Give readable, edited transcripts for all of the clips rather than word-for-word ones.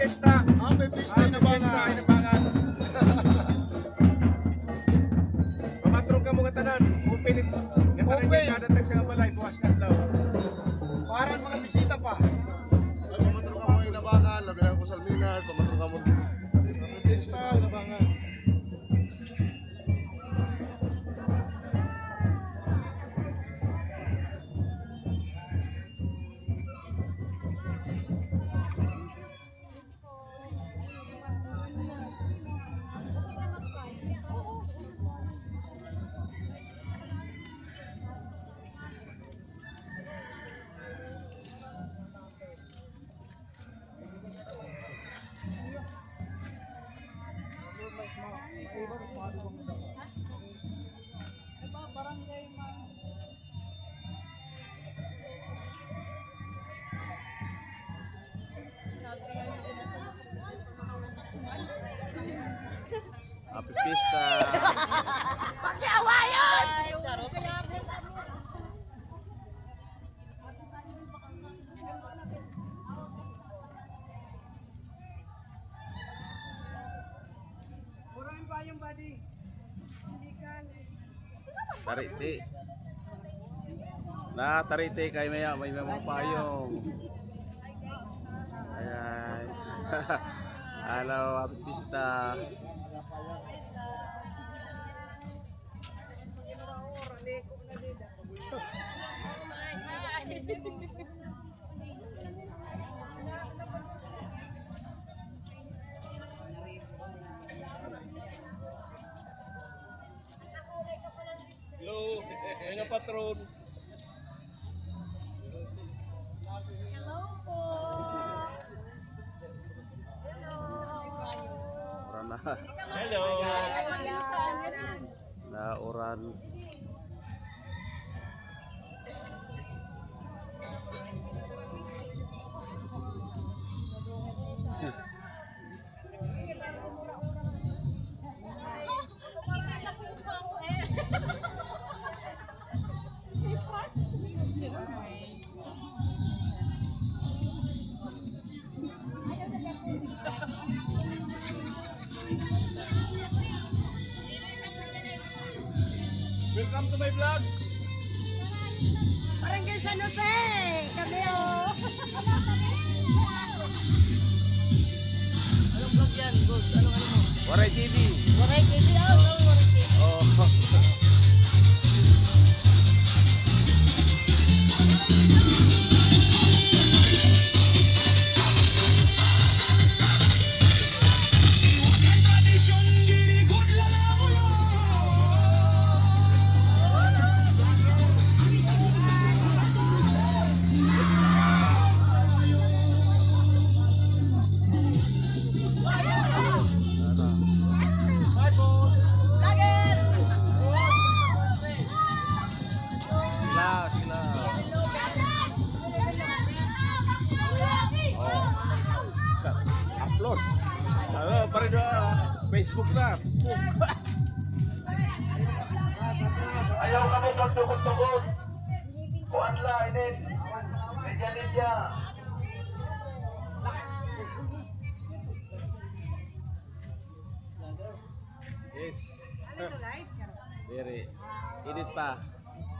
FIESTA. Happy FIESTA Hinabangan. Hinabangan. Pamatrong ka mga tanan. Open it. Open. Kada tag sa balay bukas kadlaw. Parang mga bisita pa. Ay, pamatro ka mo Hinabangan, labi na ko sa Alminar, pamatro ka mo. Happy FIESTA Hinabangan. Happy FIESTA. Pakiawayon! Tariti. Tariti kay may mga payong. Ayan. Hello, Happy FIESTA. Hello, mga patron. Hello po! Oran na. Hello. Na oran. Welcome to my vlog. Barangay San Jose! Kami oh! Anong vlog yan, boss? Ano mo? Waray TV. Waray TV oh! Waray TV! Oh. Upload. Halo, pare doa Facebook na. Facebook. Ayaw kami pagtukot-tukot. Kuanla, inin. Lidya-lidya. Yes. Very. Edit pa.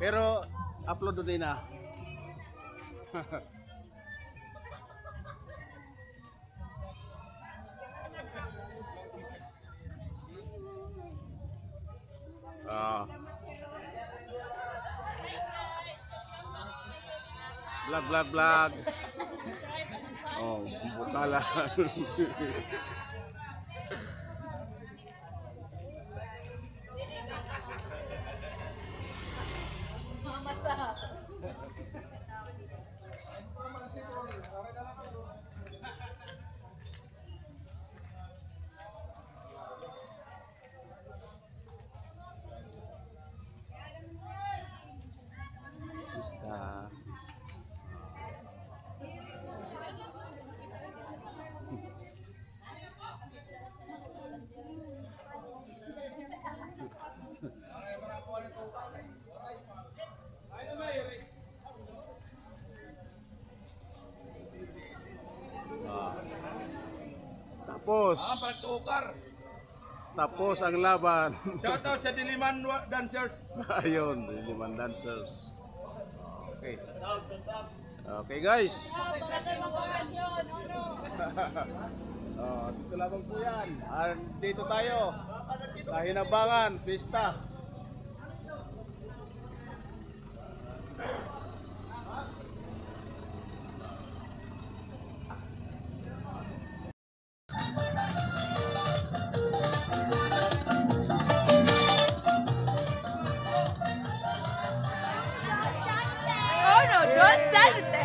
Pero upload din na. Vlog. Oh, bukala. FIESTA. Tapos ang laban. Shoutout sa Diliman Dancers. Ayun, liman dancers. Okay. Okay guys. Dito lamang po yan. Dito tayo sa Hinabangan, FIESTA. Oh no, don't sunset.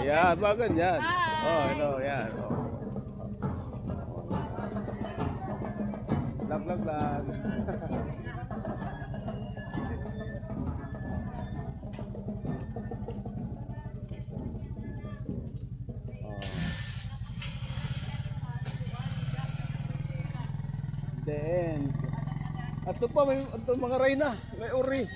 Yan, mga ganyan. Oh, hello, yan. Oh. Lag. The end. At ito pa, may ito, mga reyna. May uri.